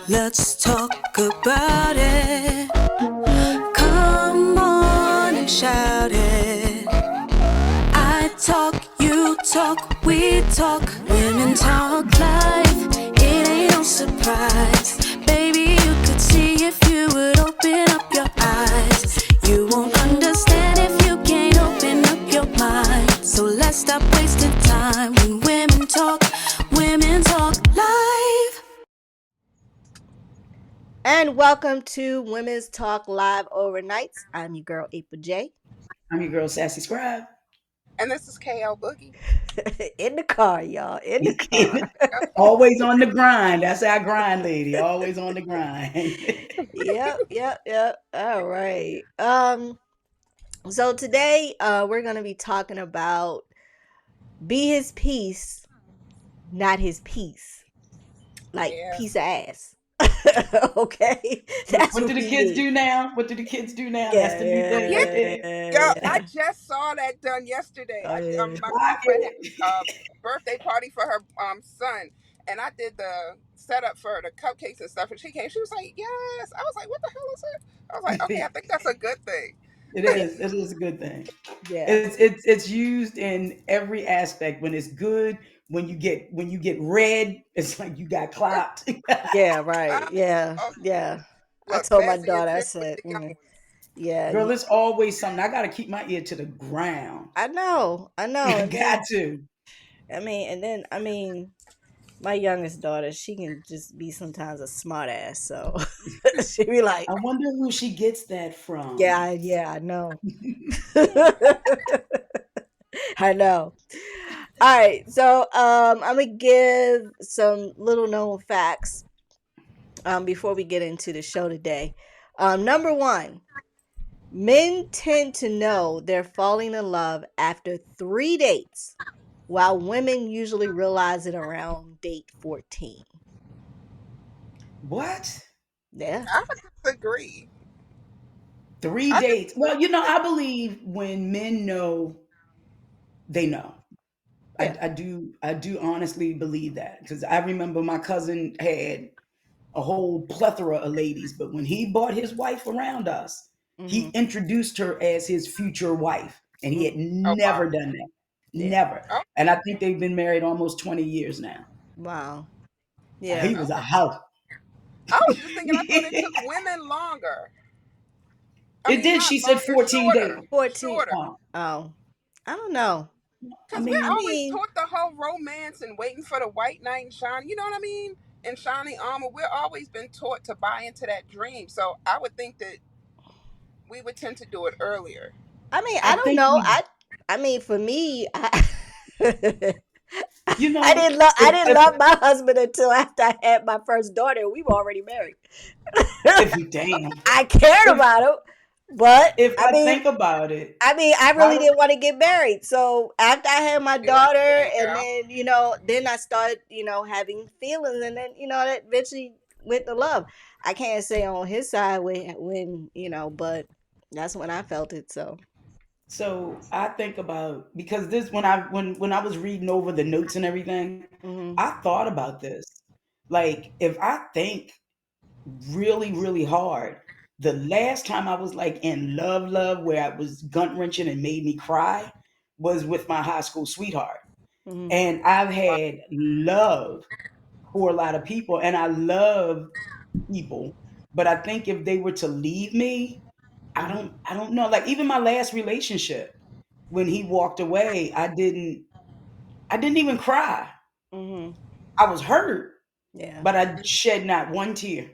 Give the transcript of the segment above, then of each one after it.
Let's talk about it. Come on and shout it. I talk, you talk, we talk. Women talk life. It ain't no surprise. Baby, you could see if you would open up your eyes. You won't understand if you can't open up your mind. So let's stop wasting time when women talk live. And welcome to Women's Talk Live Overnights. I'm your girl, April J. I'm your girl, SassyScribe. And this is KL Boogie. In the car, y'all. In the car. Always on the grind. That's our grind lady. Always on the grind. Yep. All right. So today we're gonna be talking about be his piece, not his piece. Like piece of ass. Okay. That's what do the kids do now? What do the kids do now? Yeah, That's the new thing. I just saw that done yesterday. My Rock girlfriend had it. a birthday party for her son, and I did the setup for the cupcakes and stuff. And she came. She was like, "Yes." I was like, "What the hell is it?" I was like, "Okay, I think that's a good thing." It is. It is a good thing. Yeah. It's used in every aspect. When it's good, when you get red, it's like you got clopped. Yeah, right. Yeah. Oh, Yeah. I look, told my Bessie is daughter, I here with said, the young ones. yeah. Girl, it's always something. I gotta keep my ear to the ground. I know. I And got to. my youngest daughter, she can just be sometimes a smart ass. So she be like, I wonder who she gets that from. yeah, I know. I know. All right. So I'm gonna give some little known facts before we get into the show today. Number one, men tend to know they're falling in love after 3 dates, while women usually realize it around date 14. What? Yeah. I would disagree. 3 I dates. Well, I believe when men know, they know. Yeah. I do honestly believe that because I remember my cousin had a whole plethora of ladies, but when he brought his wife around us, he Mm-hmm. introduced her as his future wife, and he had oh wow. never done that. Yeah. Never. Oh, And I think they've been married almost 20 years now. Wow. He Yeah. was a okay. hoe. I was just thinking. I thought it took women longer. I It mean, did. not She said longer, 14 shorter, days. 14. shorter. Oh, I don't know. I Because we're I mean, always mean, taught the whole romance and waiting for the white knight and shine. You know what I mean? And shining armor. We're always been taught to buy into that dream. So I would think that we would tend to do it earlier. I I don't think know. we, For me, I I didn't if love my husband until after I had my first daughter. We were already married. damn, I cared if about him, but if I think about it, I really how didn't want to get married. So after I had my Yeah, daughter, there you and go. then then I started having feelings, and then that eventually went to love. I can't say on his side but that's when I felt it. So so I think about because this when I was reading over the notes and everything, hmm I thought about this. Like if I think really, really hard, the last time I was like in love, where I was gut wrenching and made me cry was with my high school sweetheart. hmm And I've had love for a lot of people and I love people. But I think if they were to leave me, hmm I don't know. Like even my last relationship, when he walked away, I didn't even cry. hmm I was hurt, yeah, but I shed not one tear.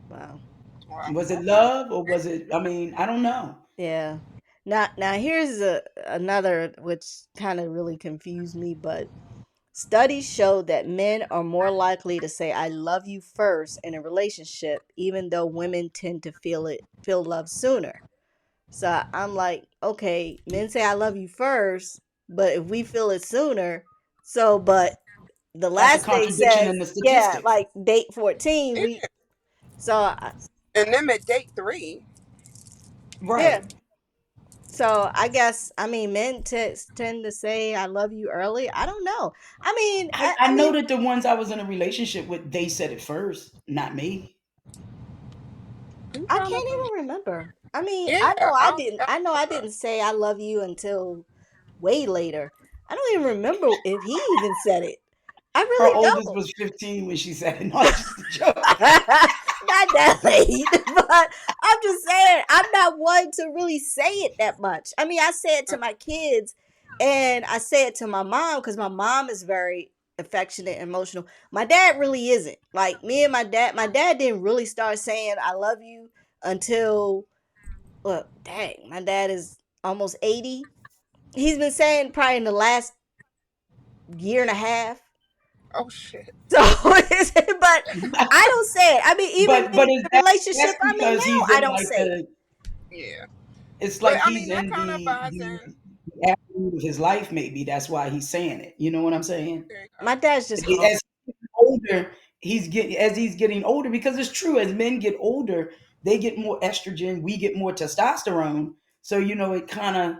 wow. Well, Was it okay. love or was it, I mean, I don't know. Yeah. Now here's another which kind of really confused me, but studies show that men are more likely to say I love you first in a relationship, even though women tend to feel love sooner. So I'm like, okay, men say I love you first, but if we feel it sooner, but the That's a last date contradiction says, in the yeah, statistics. like date 14, It we is. so I, And then at date 3, yeah, Right. So I guess, I mean, men tend to say I love you early. I don't know. I mean, I know that the ones I was in a relationship with, they said it first, not me. I'm I trying to can't think. even remember. I mean, Yeah, I know I I don't, didn't. I I know I don't know. didn't say I love you until way later. I don't even remember if he even said it. I Her really oldest don't. was 15 when she said it. No, it's just a joke. Not that late, but I'm just saying I'm not one to really say it that much. I mean, I say it to my kids, and I say it to my mom because my mom is very affectionate and emotional. My dad really isn't. Like me and my dad. My dad didn't really start saying I love you until, well, dang, my dad is almost 80. He's been saying probably in the last year and a half. Oh shit. So, but I don't say it. I mean, even But in is the that, relationship that's I'm in because now, he's I in don't like say it. the, Yeah, it's but like I mean he's that in kind of buys in. the afternoon of his life, maybe that's why he's saying it. You know what I'm saying? There you My go. dad's just hard. As he's getting older, he's getting older, because it's true, as men get older, they get more estrogen, we get more testosterone. So it kind of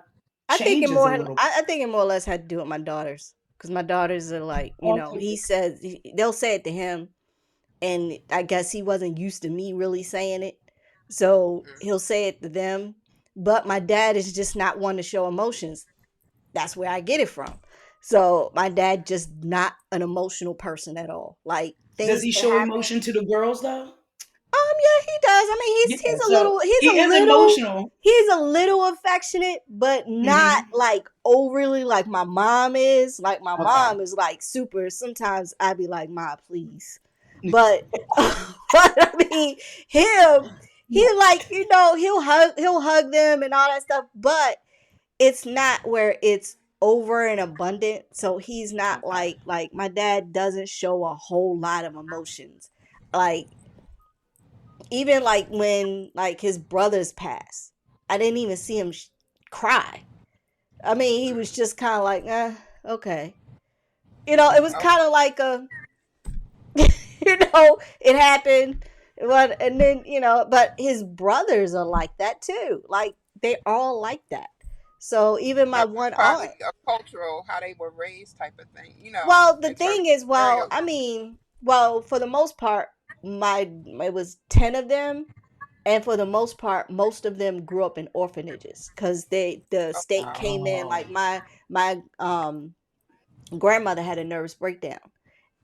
I think it changes more. a little. I think it more or less had to do with my daughters, because my daughters are like, Okay. he says they'll say it to him, and I guess he wasn't used to me really saying it, so Mm. he'll say it to them. But my dad is just not one to show emotions. That's where I get it from. So my dad just not an emotional person at all. Like Does things he can show happen. emotion to the girls though? Yeah, he does. I mean, Yeah. he's a So little he is emotional. affectionate, but not Hmm. like overly like my mom is. Like my Okay. mom is like super. Sometimes I'd be like, "Ma, please," but but I mean, him, he like he'll hug them and all that stuff, but it's not where it's over and abundant. So he's not Okay. like my dad doesn't show a whole lot of emotions. Like even like when like his brothers passed, I didn't even see him cry. I mean, he was just kind of like, okay. It was Oh, kind of like a, it happened. But and then but his brothers are like that too. Like they all like that. So even my it's one probably aunt. a cultural how they were raised type of thing. Well, the In terms thing of is, well, I stereotypes. mean, well, for the most part, it was 10 of them, and for the most part, most of them grew up in orphanages because the Oh, state wow. came in. Oh, Like my grandmother had a nervous breakdown,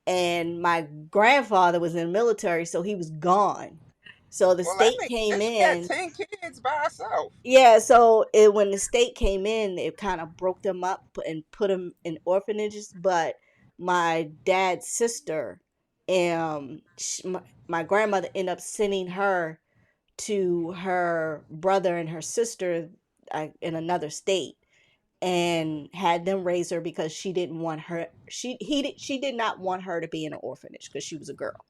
and my grandfather was in the military, so he was gone. So the Well, that state makes came sense. She had in. 10 kids by herself. Yeah, so when the state came in, it kind of broke them up and put them in orphanages. But my dad's sister, my grandmother ended up sending her to her brother and her sister in another state, and had them raise her because she didn't want her. She did not want her to be in an orphanage because she was a girl.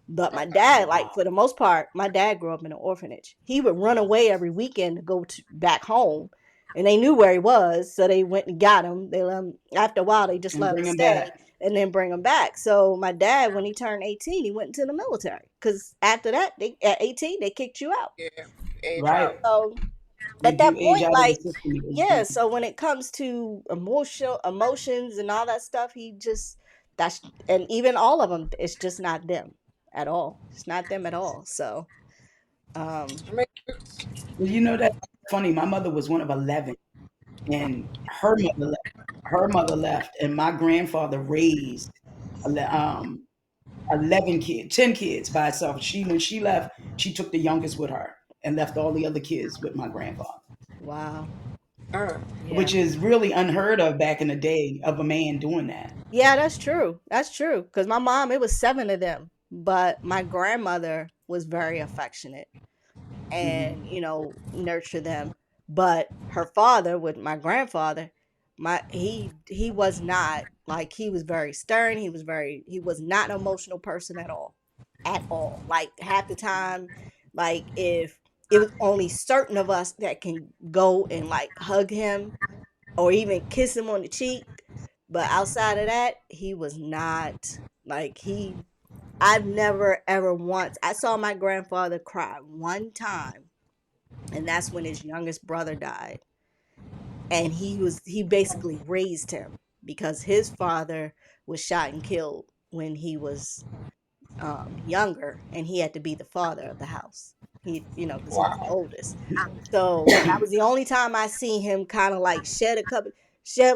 But my Okay. dad, like wow. for the most part, my dad grew up in an orphanage. He would run away every weekend to go back home, and they knew where he was, so they went and got him. They let him. After a while, they just And let him bring him stay back. and then bring him back. So my dad, when he turned 18, he went into the military because after that, at 18, they kicked you out. Yeah. Age Right. out. So They at do that age point, out of the like, system at yeah. 18. So when it comes to emotions and all that stuff, he just that's and even all of them, it's just not them at all. It's not them at all. So um, Makes sense. Well, that's funny. My mother was one of 11, and her mother left, and my grandfather raised 11 kids, 10 kids by herself. When she left, she took the youngest with her and left all the other kids with my grandfather, wow. Uh, Yeah. which is really unheard of back in the day of a man doing that. Yeah, that's true. That's true. Because my mom, it was seven of them, but my grandmother was very affectionate Hmm. and nurture them. But her father, with my grandfather, he was not like, he was very stern. He was not an emotional person at all. Like half the time, like if it was only certain of us that can go and like hug him or even kiss him on the cheek, but outside of that, he was not like he. I've never ever once. I saw my grandfather cry one time, and that's when his youngest brother died. and he basically raised him because his father was shot and killed when he was younger, and he had to be the father of the house. He, because he was the Wow. oldest. So that was the only time I seen him kind of like shed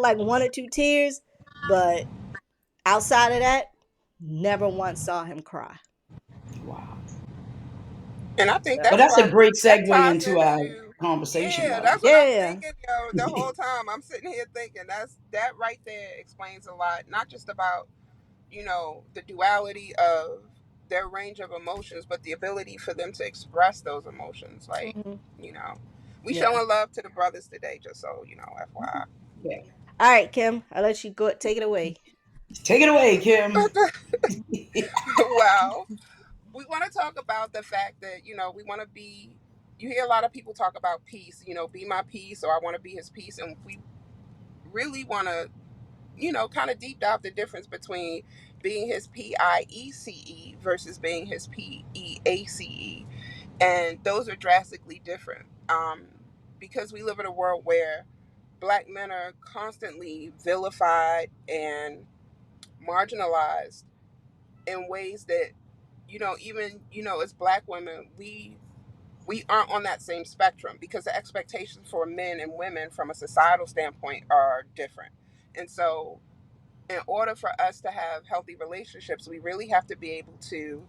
like one or two tears, but outside of that, never once saw him cry. Wow. And I think So But that's that's why a great that segue ties into our into, conversation, yeah, though. that's what I'm yeah. thinking, the whole time. I'm sitting here thinking that right there explains a lot, not just about, the duality of their range of emotions, but the ability for them to express those emotions. Like, Hmm. you know, we Yeah. showing love to the brothers today, just so FYI. Yeah. All right, Kim, I'll let you go. Take it away. Take it away, Kim. Well, we want to talk about the fact that we want to be. You hear a lot of people talk about peace. Be my peace, or I want to be his peace, and we really want to kind of deep dive the difference between being his PIECE versus being his PEACE, and those are drastically different. Because we live in a world where black men are constantly vilified and marginalized in ways that even as black women we aren't on that same spectrum because the expectations for men and women from a societal standpoint are different. And so in order for us to have healthy relationships, we really have to be able to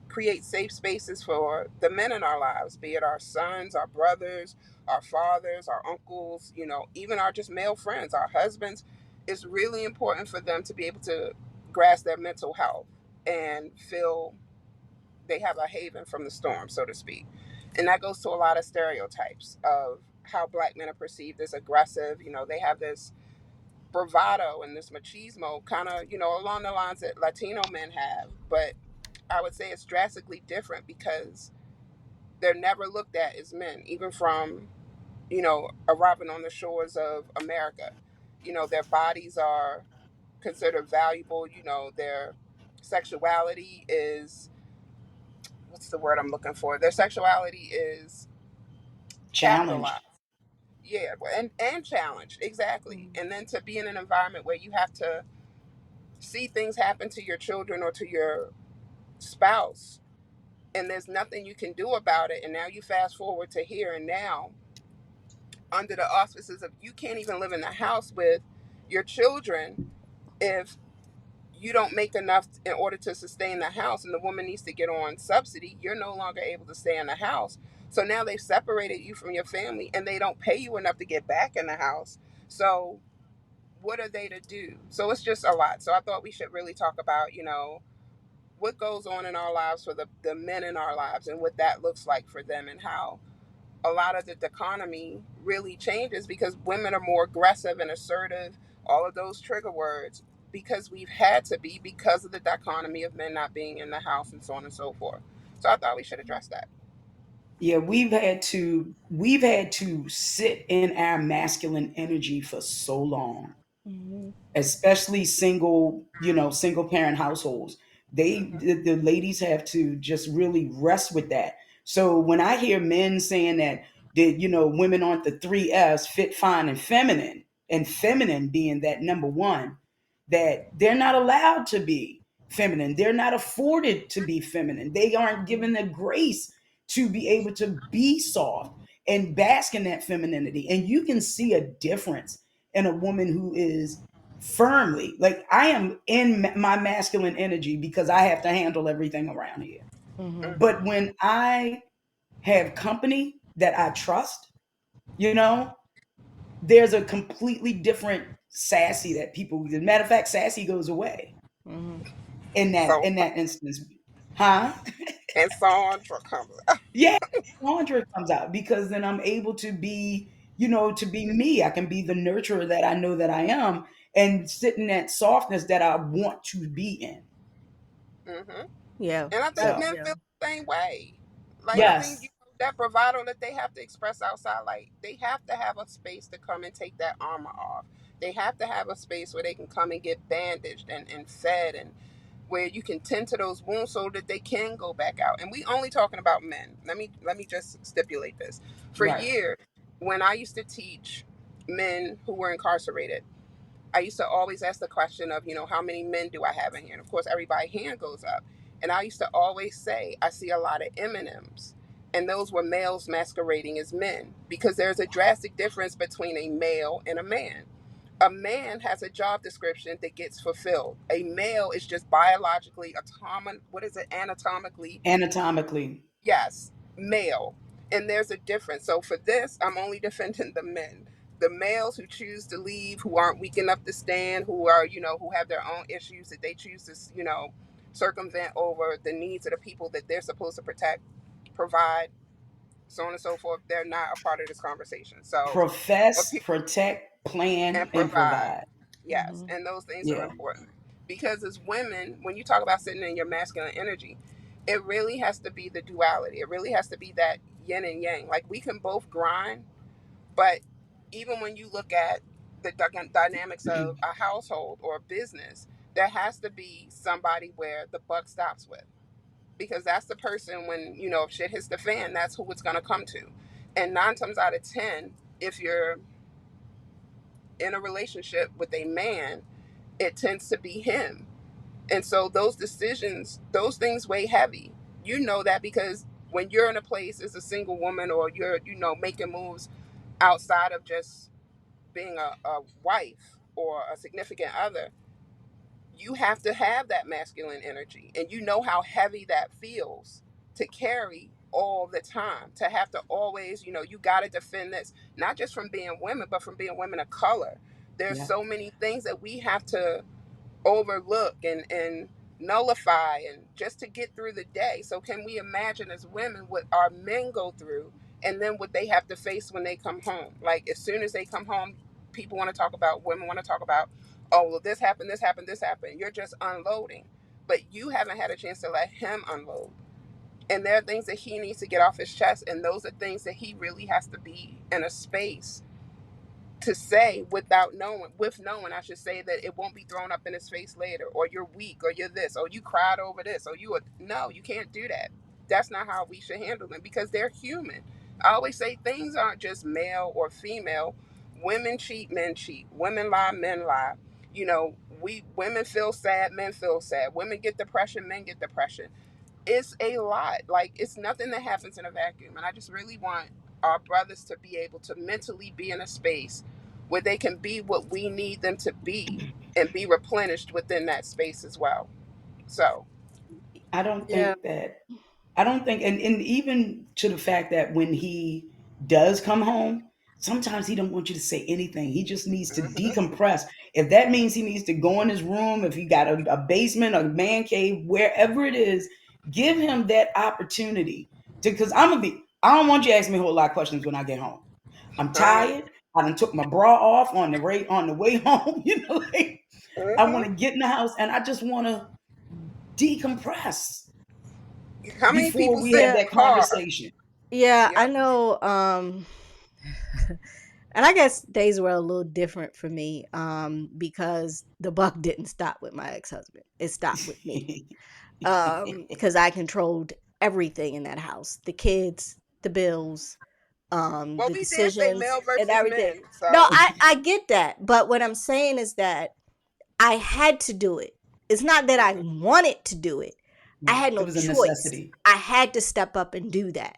create safe spaces for the men in our lives, be it our sons, our brothers, our fathers, our uncles, even our just male friends, our husbands. It's really important for them to be able to grasp their mental health and feel they have a haven from the storm, so to speak. And that goes to a lot of stereotypes of how black men are perceived as aggressive. They have this bravado and this machismo kind of, along the lines that Latino men have. But I would say it's drastically different because they're never looked at as men, even from, arriving on the shores of America. Their bodies are considered valuable. Their sexuality is, what's the word I'm looking for? Their sexuality is Challenged. capitalized. Yeah, and challenged, exactly. Mhm. And then to be in an environment where you have to see things happen to your children or to your spouse, and there's nothing you can do about it. And now you fast forward to here and now, under the auspices of you can't even live in the house with your children if you don't make enough in order to sustain the house, and the woman needs to get on subsidy. You're no longer able to stay in the house. So now they've separated you from your family and they don't pay you enough to get back in the house. So what are they to do? So it's just a lot. So I thought we should really talk about, what goes on in our lives for the men in our lives and what that looks like for them, and how a lot of the economy really changes because women are more aggressive and assertive, all of those trigger words, because we've had to be because of the dichotomy of men not being in the house and so on and so forth. So I thought we should address that. Yeah, we've had to sit in our masculine energy for so long, Mhm. especially single parent households. Hmm. The ladies have to just really rest with that. So when I hear men saying that women aren't the three F's, fit, fine, and feminine being that number one, that they're not allowed to be feminine. They're not afforded to be feminine. They aren't given the grace to be able to be soft and bask in that femininity. And you can see a difference in a woman who is firmly, like, I am in my masculine energy because I have to handle everything around here. Mhm. But Hmm. when I have company that I trust, you know, there's a completely different sassy that people, as a matter of fact, sassy goes away Mhm. in that So, in that instance. Huh? and Sandra comes out. Yeah, Sandra comes out because then I'm able to be me. I can be the nurturer that I know that I am and sit in that softness that I want to be in. Hmm. Yeah. And I think That. So, men Yeah. feel the same way. Like, I think yes, that bravado that they have to express outside, like they have to have a space to come and take that armor off. They have to have a space where they can come and get bandaged and fed, and where you can tend to those wounds so that they can go back out. And we only talking about men. Let me just stipulate this. For right. years, when I used to teach men who were incarcerated, I used to always ask the question of, how many men do I have in here? And of course, everybody's hand goes up. And I used to always say, I see a lot of M&Ms. And those were males masquerading as men, because there's a drastic difference between a male and a man. A man has a job description that gets fulfilled. A male is just biologically, what is it, anatomically, Anatomically. yes, male. And there's a difference. So for this, I'm only defending the men. The males who choose to leave, who aren't weak enough to stand, who are, who have their own issues that they choose to, circumvent over the needs of the people that they're supposed to protect, provide, so on and so forth. They're not a part of this conversation. So, but Profess, protect, plan, and and provide. provide. Yes, and those things are Yeah. important, because as women, when you talk about sitting in your masculine energy, it really has to be the duality. It really has to be that yin and yang. Like, we can both grind, but even when you look at the dynamics of a household or a business, there has to be somebody where the buck stops with, because that's the person, when if shit hits the fan, that's who it's going to come to. And 9 times out of 10, if you're in a relationship with a man, it tends to be him. And so those decisions, those things weigh heavy. You know that, because when you're in a place as a single woman, or you're, making moves outside of just being a wife or a significant other, you have to have that masculine energy. And you know how heavy that feels to carry all the time, to have to always, you got to defend this, not just from being women, but from being women of color. There's Yeah. so many things that we have to overlook and nullify, and just to get through the day. So can we imagine, as women, what our men go through, and then what they have to face when they come home? Like, as soon as they come home, people want to talk about, women want to talk about, oh, well, this happened, this happened, this happened. You're just unloading, but you haven't had a chance to let him unload. And there are things that he needs to get off his chest, and those are things that he really has to be in a space to say, with knowing, I should say, that it won't be thrown up in his face later, or you're weak, or you're this, or you cried over this, or no, you can't do that. That's not how we should handle them, because they're human. I always say things aren't just male or female. Women cheat, men cheat. Women lie, men lie. We women feel sad, men feel sad. Women get depression, men get depression. It's a lot. Like, it's nothing that happens in a vacuum. And I just really want our brothers to be able to mentally be in a space where they can be what we need them to be, and be replenished within that space as well. So, I don't Yeah. think that I don't think, and even to the fact that when he does come home, sometimes he don't want you to say anything. He just needs to mhm, decompress. If that means he needs to go in his room, if he got a basement, a man cave, wherever it is, give him that opportunity to. Because I don't want you to ask me a whole lot of questions when I get home. I'm right, tired. I done took my bra off on the way home. Like, I want to mhm. get in the house and I just want to decompress How many before people we sit have in Yeah. the that car? conversation. Yeah, I Yep. know. And I guess days were a little different for me, because the buck didn't stop with my ex-husband. It stopped with me. Because I controlled everything in that house, the kids, the bills, Well, the we did say decisions male and versus everything. men. No, So, I get that. But what I'm saying is that I had to do it. It's not that I mhm, wanted to do it. I had It no was a choice. necessity. I had to step up and do that.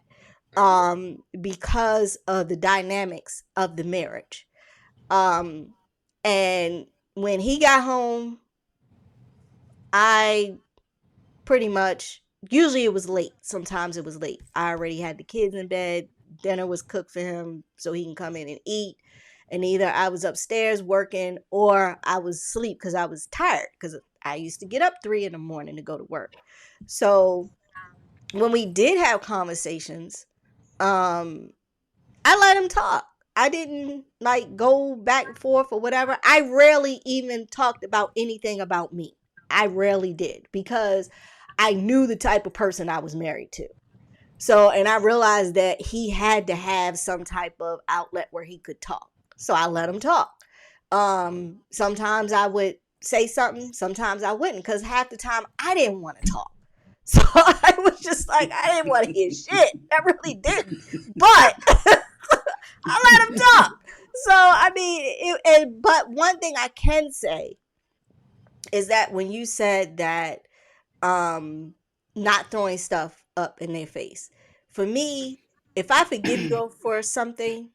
mhm. Because of the dynamics of the marriage. Um, and when he got home, I pretty much, usually it was late. Sometimes it was late. I already had the kids in bed. Dinner was cooked for him so he can come in and eat. And either I was upstairs working or I was asleep because I was tired, because I used to get up 3 in the morning to go to work. So when we did have conversations, um, I let him talk. I didn't like go back and forth or whatever. I rarely even talked about anything about me. I rarely did, because I knew the type of person I was married to. So, and I realized that he had to have some type of outlet where he could talk. So I let him talk. Sometimes I would say something, sometimes I wouldn't, because half the time I didn't want to talk. So I was just like, I didn't want to hear shit. I really didn't. But I let him talk. So I mean, but one thing I can say is that when you said that um not throwing stuff up in their face, for me, if I forgive you for something,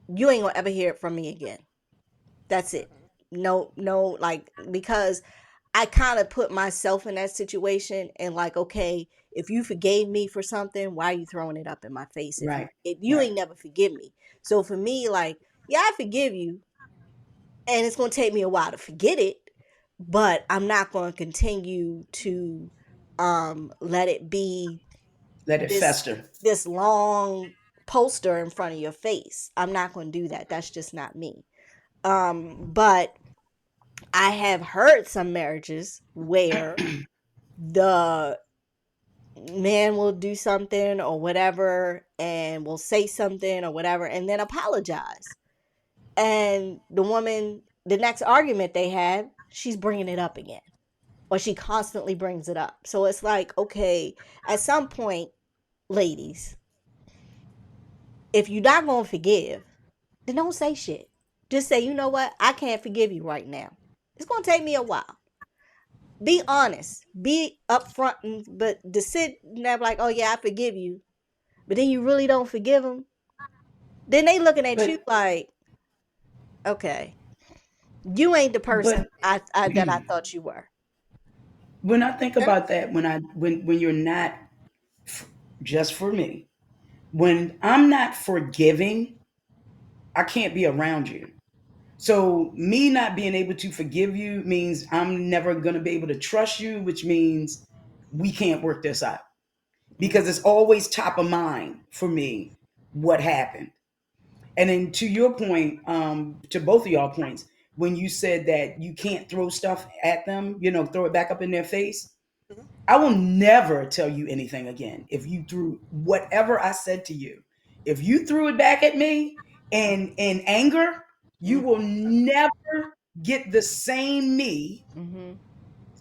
you ain't gonna ever hear it from me again. That's it. Mhm. No, no, like, because I kind of put myself in that situation and like, okay, if you forgave me for something, why are you throwing it up in my face? Right. If you Right. ain't never forgive me. So for me, like, yeah, I forgive you, and it's gonna take me a while to forget it, but I'm not gonna continue to let it be Let it this fester. this long poster in front of your face. I'm not gonna do that. That's just not me. But I have heard some marriages where the man will do something or whatever and will say something or whatever and then apologize. And the woman, the next argument they have, she's bringing it up again, or she constantly brings it up. So it's like, okay, at some point, ladies, if you're not going to forgive, then don't say shit. Just say, you know what? I can't forgive you right now. It's going to take me a while. Be honest. Be upfront. But to sit there like, oh, yeah, I forgive you, but then you really don't forgive them, then they looking at you But like, okay, you ain't the person but that I thought you were. when I think And about that, when you're not f- just for me, when I'm not forgiving, I can't be around you. So me not being able to forgive you means I'm never going to be able to trust you, which means we can't work this out because it's always top of mind for me what happened. And then to your point, to both of y'all points, when you said that you can't throw stuff at them, throw it back up in their face, Mhm. I will never tell you anything again. If you threw whatever I said to you, if you threw it back at me and in anger, you will never get the same me Mm-hmm.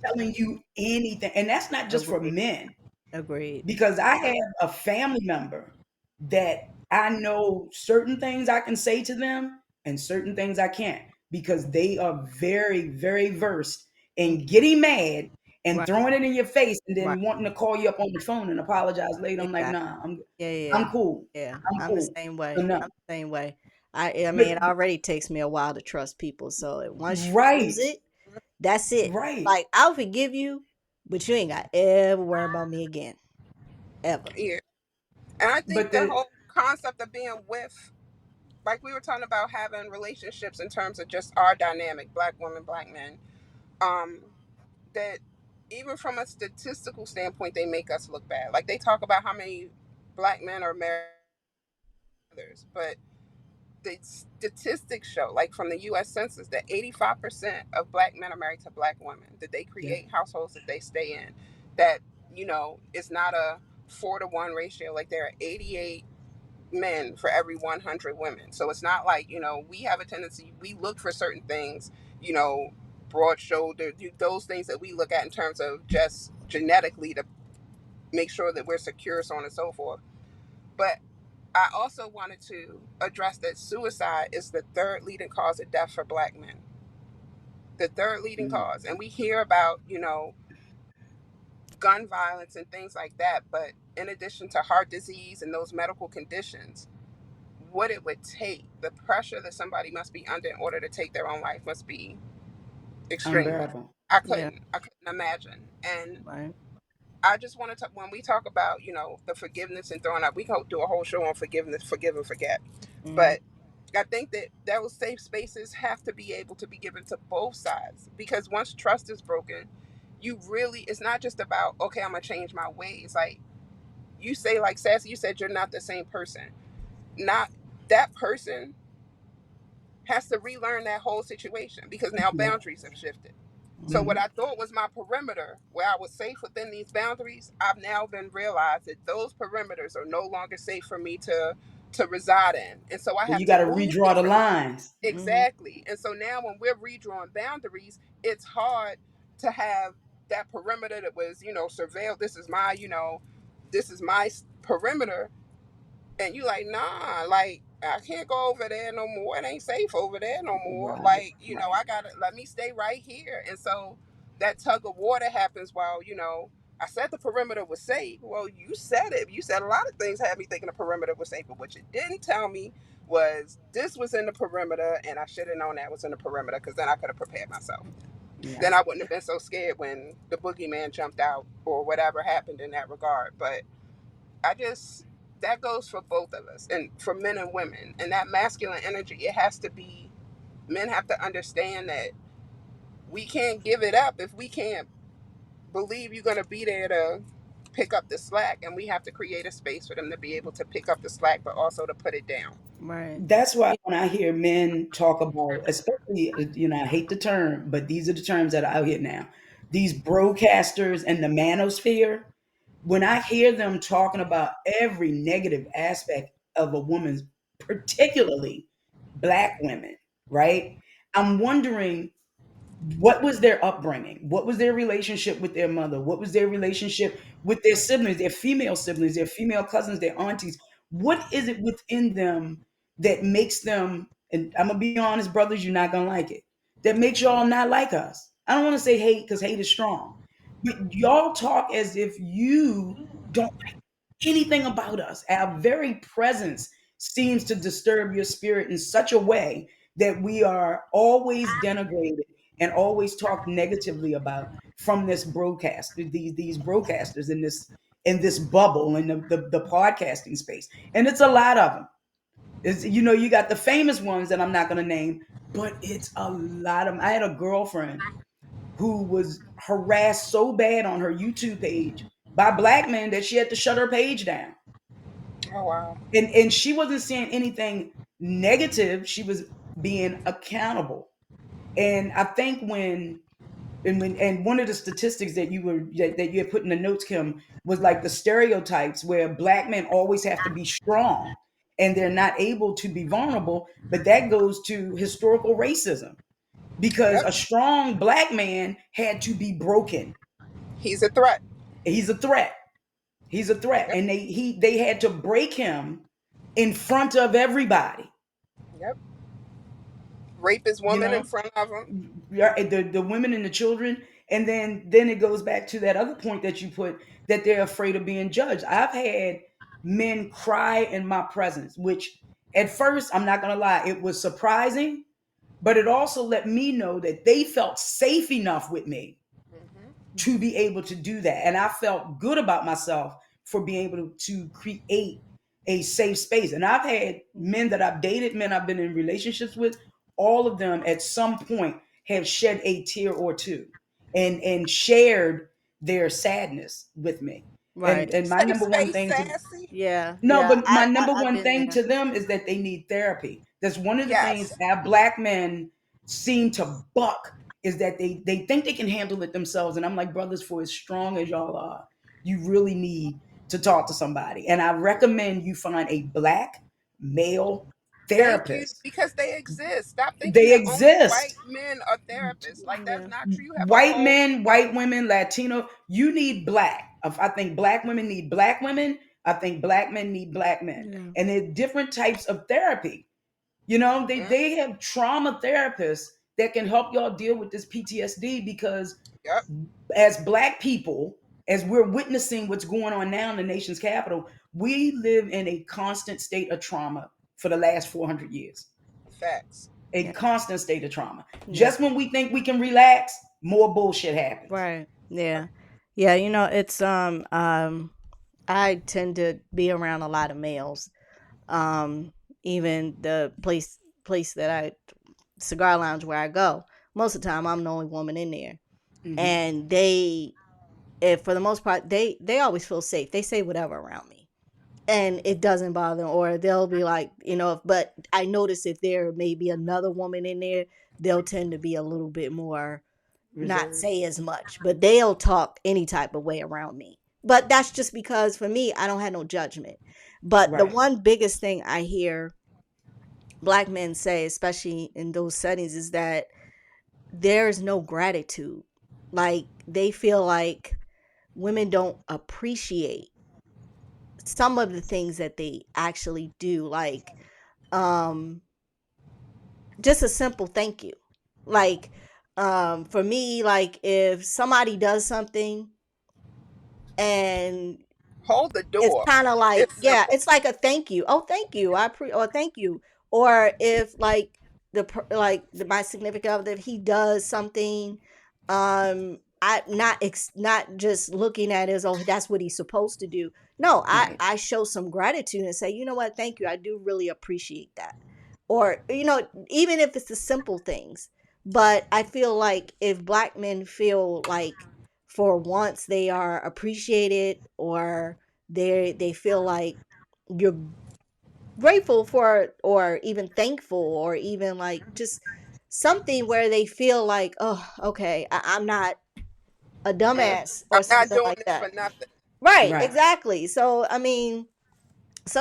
telling you anything. And that's not just for Agreed. men, Agreed. because I have a family member that I know certain things I can say to them and certain things I can't, because they are very, very versed in getting mad and Right. throwing it in your face and Right. then wanting to call you up on the phone and apologize later. I'm like, Exactly. nah, I'm Yeah, yeah, I'm cool. yeah. I'm I'm the cool. same So way. no. I'm the same way. I But mean, it already takes me a while to trust people. So once you lose right, it, that's it. right. Like, I'll forgive you, but you ain't got to ever worry about me again, ever. yeah, and I think But the the whole concept of being with, like we were talking about having relationships in terms of just our dynamic, black women, black men, um, that even from a statistical standpoint, they make us look bad. Like they talk about how many black men are married to others, but the statistics show, like from the U.S. Census, that 85% of black men are married to black women. That they yeah, create households that they stay in. That it's not a 4-to-1 ratio. Like there are 88 men for every 100 women. So it's not like we have a tendency, we look for certain things, you know, broad shoulder, those things that we look at in terms of just genetically to make sure that we're secure, so on and so forth. But I also wanted to address that suicide is the third leading cause of death for black men. The third leading mm, cause. And we hear about, gun violence and things like that. But in addition to heart disease and those medical conditions, what it would take, the pressure that somebody must be under in order to take their own life must be extreme. unbearable. Yeah. I couldn't imagine. And Right. I just want to, when we talk about, the forgiveness and throwing out, we can do a whole show on forgiveness, forgive and forget. Mm-hmm. But I think that those safe spaces have to be able to be given to both sides, because once trust is broken, it's not just about, okay, I'm going to change my ways. Like you say, like Sassy, you said you're not the same person. Not that person has to relearn that whole situation because now Yeah. boundaries have shifted. So what Hmm. I thought was my perimeter, where I was safe within these boundaries, I've now been realized that those perimeters are no longer safe for me to reside in. And so I have You to got to move redraw the differently. lines. Mm-hmm. Exactly. And so now when we're redrawing boundaries, it's hard to have that perimeter that was, surveilled. This is my perimeter, And you like, nah, like I can't go over there no more. It ain't safe over there no more. Right, Like, right. I gotta let me stay right here. And so that tug of war happens while, I said the perimeter was safe. Well, you said it. You said a lot of things had me thinking the perimeter was safe, but what you didn't tell me was this was in the perimeter, and I should have known that was in the perimeter because then I could have prepared myself. Then Right. I wouldn't have been so scared when the boogeyman jumped out or whatever happened in that regard. But I just that goes for both of us and for men and women. And that masculine energy, it has to be men have to understand that we can't give it up if we can't believe you're gonna be there to pick up the slack, and we have to create a space for them to be able to pick up the slack but also to put it down. Right. That's why when I hear men talk about, especially, I hate the term, but these are the terms that are out here now. These broadcasters and the manosphere, when I hear them talking about every negative aspect of a woman's, particularly black women, right? I'm wondering what was their upbringing? What was their relationship with their mother? What was their relationship with their siblings, their female cousins, their aunties? What is it within them that makes them, and I'm gonna be honest, brothers, you're not gonna like it, that makes y'all not like us? I don't want to say hate because hate is strong, but y'all talk as if you don't anything about us. Our very presence seems to disturb your spirit in such a way that we are always denigrated and always talked negatively about from this broadcast, these broadcasters in this bubble in the podcasting space. And it's a lot of them. It's, you got the famous ones that I'm not going to name, but it's a lot of them. I had a girlfriend who was harassed so bad on her YouTube page by black men that she had to shut her page down. Oh wow. And she wasn't saying anything negative. She was being accountable. And I think and one of the statistics that you had put in the notes, Kim, was like the stereotypes where black men always have to be strong and they're not able to be vulnerable. But that goes to historical racism because Yep. a strong black man had to be broken. He's a threat. He's a threat. He's a threat. Yep. And they had to break him in front of everybody. Yep. Rape his You woman in know, front of him. the women and the children, and then it goes back to that other point that you put, that they're afraid of being judged. I've had men cry in my presence, which at first, I'm not gonna lie, it was surprising, but it also let me know that they felt safe enough with me Hmm. to be able to do that. And I felt good about myself for being able to create a safe space. And I've had men that I've dated, men I've been in relationships with, all of them at some point have shed a tear or two and shared their sadness with me. Right. And my Safe number one space, thing to sassy. Yeah. no, Yeah. but my number I've one been thing there. to them is that they need therapy. That's one of the things Yes. our black men seem to buck, is that they think they can handle it themselves. And I'm like, brothers, for as strong as y'all are, you really need to talk to somebody. And I recommend you find a black male Thank you, therapist. because they exist. Stop thinking They that only white exist. men are therapists. Like that's Yeah. not true. You have a White whole men, white women, Latino, you need black. I think black women need black women. I think black men need black men. Yeah. And there are different types of therapy. mm, They have trauma therapists that can help y'all deal with this PTSD, because yep, as black people, as we're witnessing what's going on now in the nation's capital, we live in a constant state of trauma for the last 400 years. facts. A Yeah. constant state of trauma. Yeah. Just when we think we can relax, more bullshit happens. Right. Yeah. Yeah. It's I tend to be around a lot of males. Um, Even the place that I cigar lounge where I go, most of the time I'm the only woman in there, Hmm. and if for the most part, they always feel safe. They say whatever around me, and it doesn't bother them. Or they'll be like, but I notice if there may be another woman in there, they'll tend to be a little bit more, not Reserved. say as much, but they'll talk any type of way around me. But that's just because for me, I don't have no judgment. But the Right. one biggest thing I hear black men say, especially in those settings, is that there is no gratitude. Like they feel like women don't appreciate some of the things that they actually do, like um just a simple thank you. Like for me, like if somebody does something and Hold the it's door. kind of like, It's yeah, simple. it's like a thank you. Oh, thank you. Or thank you. Or if like my significant other, if he does something, I not just looking at it as, oh, that's what he's supposed to do. No, Right. I show some gratitude and say, you know what, thank you. I do really appreciate that. Or, even if it's the simple things. But I feel like if black men feel like for once they are appreciated, or they feel like you're grateful for, or even thankful, or even like just something where they feel like, oh, okay, I'm not a Mm. dumbass or I'm not something doing like this for that. nothing. Right, Right. exactly. So I mean,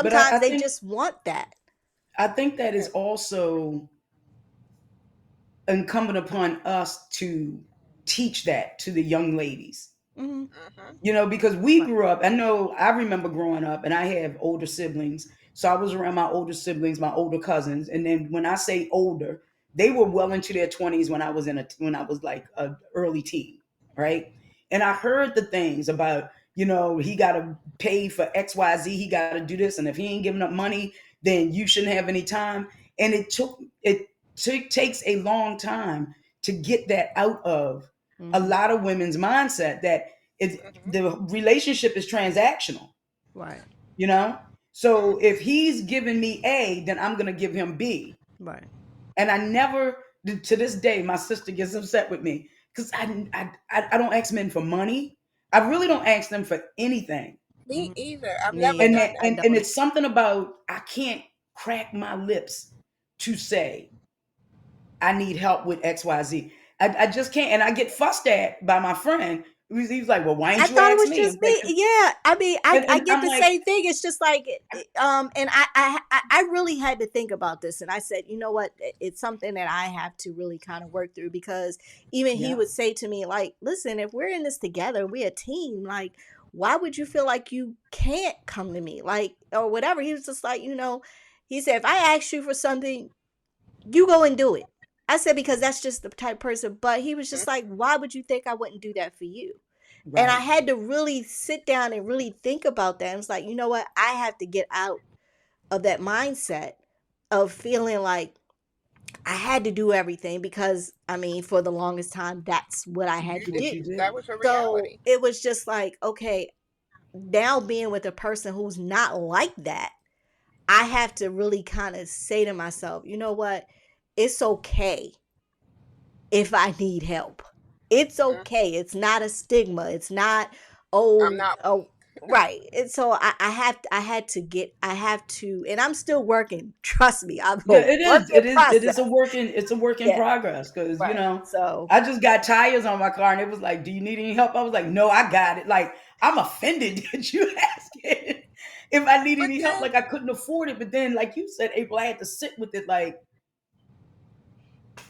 But sometimes they just want that. I think that is Yeah. also incumbent upon us to teach that to the young ladies. Hmm. Hmm. Because we Right. grew up. I remember growing up, and I have older siblings. So I was around my older siblings, my older cousins. And then when I say older, they were well into their 20s when when I was like a early teen, right? And I heard the things about, he got to pay for XYZ, he got to do this, and if he ain't giving up money, then you shouldn't have any time. And takes a long time to get that out of a Hmm. lot of women's mindset, that Hmm. the relationship is transactional, Right. you know? So Hmm. if he's giving me A, then I'm going to give him B. Right. And I never, to this day, my sister gets upset with me because I don't ask men for money. I really don't ask them for anything. Hmm. Me either. I've Me never And either. done that, I that. and don't. it's something about, I can't crack my lips to say I need help with XYZ. I just can't. And I get fussed at by my friend. He's like, well, why I ain't you thought it ask was me? just I'm like, me. Yeah, I mean, I and get I'm the like, same thing. It's just like, and I really had to think about this, and I said, you know what, it's something that I have to really kind of work through, because even he yeah, would say to me, like, listen, if we're in this together, we're a team. Like, why would you feel like you can't come to me, like, or whatever? He was just like, he said, if I ask you for something, you go and do it. I said, because that's just the type of person. But he was just like, why would you think I wouldn't do that for you? And I right. had to really sit down and really think about that. And it's like, you know what? I have to get out of that mindset of feeling like I had to do everything, because I mean, for the longest time, that's what I had You to That's what did. do. you That did. was your So reality. it was just like, okay, now being with a person who's not like that, I have to really kind of say to myself, you know what? It's okay if I need help. It's Mm. okay. It's not a stigma. It's not, I'm oh, not oh, weak. right. And so I had to, and I'm still working. Trust me, I'm a Yeah, it work is. in It is process. it's a work in Yeah, progress, because right. So, I just got tires on my car, and it was like, "Do you need any help?" I was like, "No, I got it." Like, I'm offended that you asking if I need But any help. then, Like, I couldn't afford it, but then, like you said, April, I had to sit with it. Like,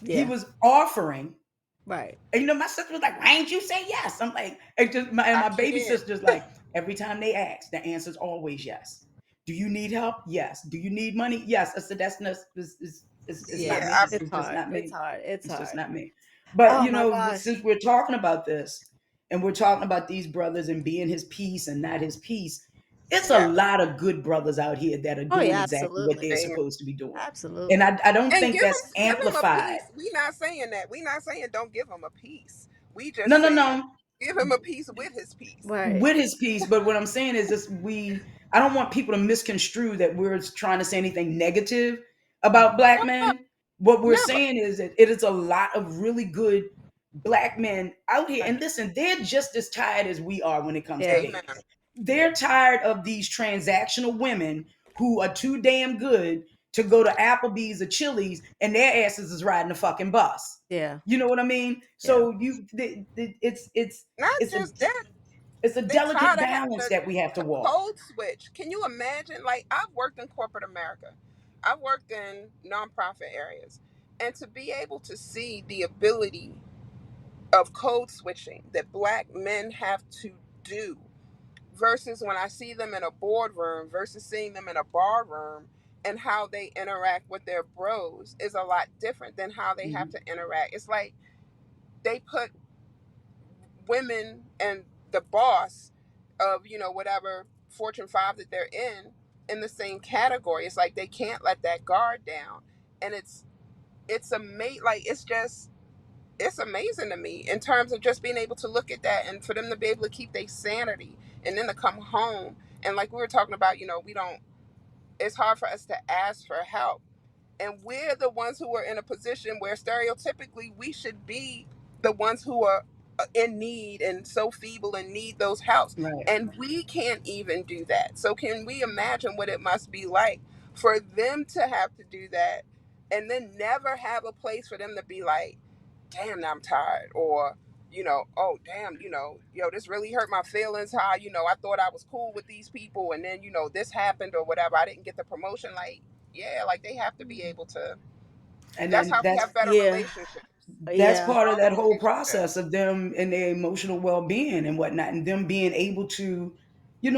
he yeah, was offering. right. And my sister was like, "Why ain't you say yes?" I'm like, and I my baby can't. sister's like, every time they ask, the answer's always yes. Do you need help? Yes. Do you need money? Yes. I said, that's not, it's Yeah, not Yeah. I, me. it's It's just hard. not It's me. hard. It's It's just hard. not me. But Oh my gosh. since we're talking about this, and we're talking about these brothers and being his piece and not his piece, it's a yeah. lot of good brothers out here that are Oh doing yeah, exactly what absolutely. they're Amen. supposed to be doing. And Absolutely. I don't And think that's give him a amplified. piece. We not saying that. We not saying don't give him a piece. We No, just no, saying no. give him a piece with his piece. Right. With his piece. But what I'm saying is this: I don't want people to misconstrue that we're trying to say anything negative about black No, men. What we're never. saying is that it is a lot of really good black men out here. Right. And listen, they're just as tired as we are when it comes to Yeah. Amen. dating. They're tired of these transactional women who are too damn good to go to Applebee's or Chili's, and their asses is riding the fucking bus. Yeah. You know what I mean? Yeah. So Not it's a just that. it's a They delicate tired of having balance that we have to to walk. code switch. Can you imagine? Like I've worked in corporate America. I've worked in nonprofit areas. And to be able to see the ability of code switching that black men have to do versus when I see them in a boardroom versus seeing them in a bar room, and how they interact with their bros is a lot different than how they have Mhm. to interact. It's like they put women and the boss of, whatever Fortune 5 that they're in the same category. It's like they can't let that guard down. And it's amazing. Like, it's amazing to me in terms of just being able to look at that and for them to be able to keep their sanity and then to come home. And like we were talking about, we don't, it's hard for us to ask for help, and we're the ones who are in a position where stereotypically we should be the ones who are in need and so feeble and need those helps, Right. and we can't even do that. So can we imagine what it must be like for them to have to do that and then never have a place for them to be like, damn, I'm tired, or oh damn, yo, this really hurt my feelings, how I thought I was cool with these people, and then this happened or whatever, I didn't get the promotion. Like, yeah, like they have to be able to. And That's then how we have better Yeah. relationships. that's Yeah. part of Stronger that whole relationships. process of them and their emotional well-being and whatnot, and them being able to,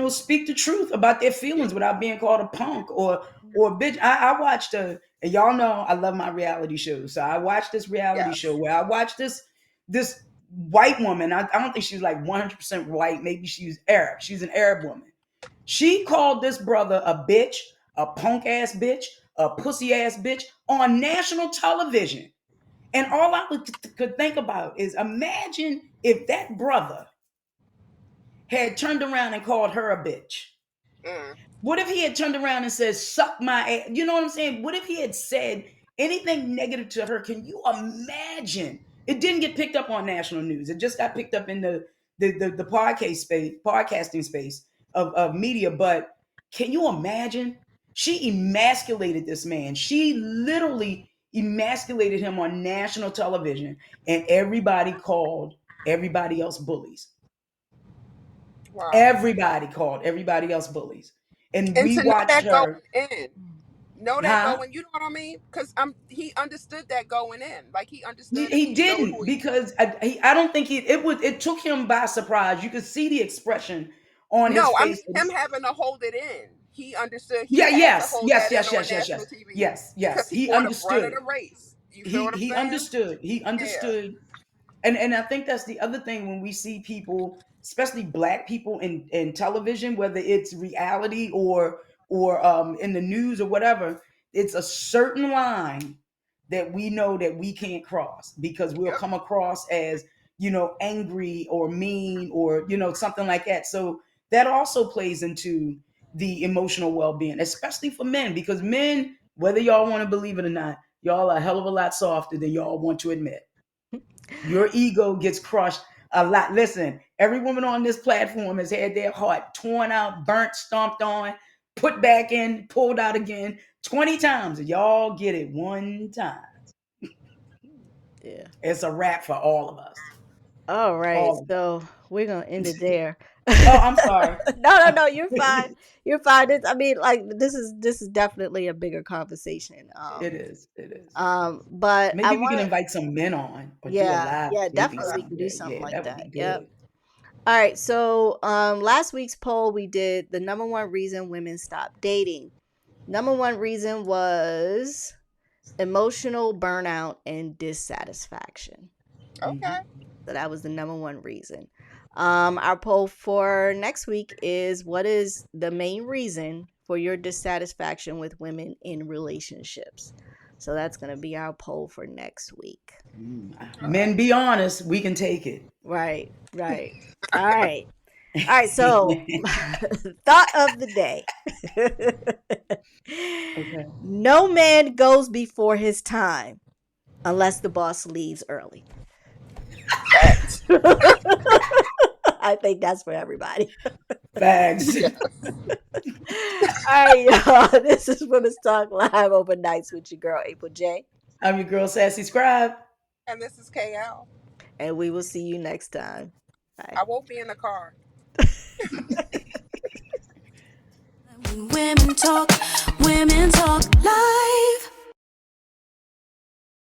speak the truth about their Yeah. feelings without being called a punk or a bitch. I watched and y'all know I love my reality shows, so I watched this reality show Yes. where I watched this white woman. I don't think she was like 100% white. Maybe she was Arab. She's an Arab woman. She called this brother a bitch, a punk ass bitch, a pussy ass bitch on national television. And all I could think about is, imagine if that brother had turned around and called her a bitch. Mm. What if he had turned around and said, suck my ass? You know what I'm saying? What if he had said anything negative to her? Can you imagine? It didn't get picked up on national news. It just got picked up in the podcasting space of media. But can you imagine? She emasculated this man. She literally emasculated him on national television, and everybody called everybody else bullies. Wow. Everybody called everybody else bullies. And And we to know watched that going her, in, know that huh? going, you know what I mean? Because he understood that going in, like he He, understood and he he showed who didn't, he. because I don't think it took him by surprise. You could see the expression on his No, I face. mean him having to hold it in. He understood he Yeah, had to yes, hold yes, that in yes, on yes, yes, national yes, TV yes, because yes. he He bore the brunt of understood. the race. You feel what He I'm he saying? understood. He Yeah. understood. And I think that's the other thing when we see people, especially black people in television, whether it's reality or in the news or whatever, it's a certain line that we know that we can't cross because we'll Yep. come across as, angry or mean or, something like that. So that also plays into the emotional well-being, especially for men, because men, whether y'all want to believe it or not, y'all are a hell of a lot softer than y'all want to admit. Your ego gets crushed a lot. Listen, every woman on this platform has had their heart torn out, burnt, stomped on, put back in, pulled out again 20 times. Y'all get it one time. Yeah. It's a wrap for all of us. All right. All of So we're gonna end it there. us. Oh, I'm sorry. No. You're fine. You're fine. I mean, like this is definitely a bigger conversation. It is. It is. But I Maybe we can want to. invite some men on or do a Yeah. live Yeah. maybe Definitely, we can do someday. something Yeah, like that would be that. Yep. good. All right. So, last week's poll, we did the number one reason women stop dating. Number one reason was emotional burnout and dissatisfaction. Okay. Hmm. So that was the number one reason. Our poll for next week is, what is the main reason for your dissatisfaction with women in relationships? So that's going to be our poll for next week. All right. Men, be honest. We can take it. Right, right. All right. All right. So, thought of the day. Okay. No man goes before his time unless the boss leaves early. Facts. I think that's for everybody. Facts. Yeah. All right, y'all. This is Women's Talk Live Overnights with your girl, April J. I'm your girl, SassyScribe. And this is KL. And we will see you next time. Bye. I won't be in the car. When women talk live.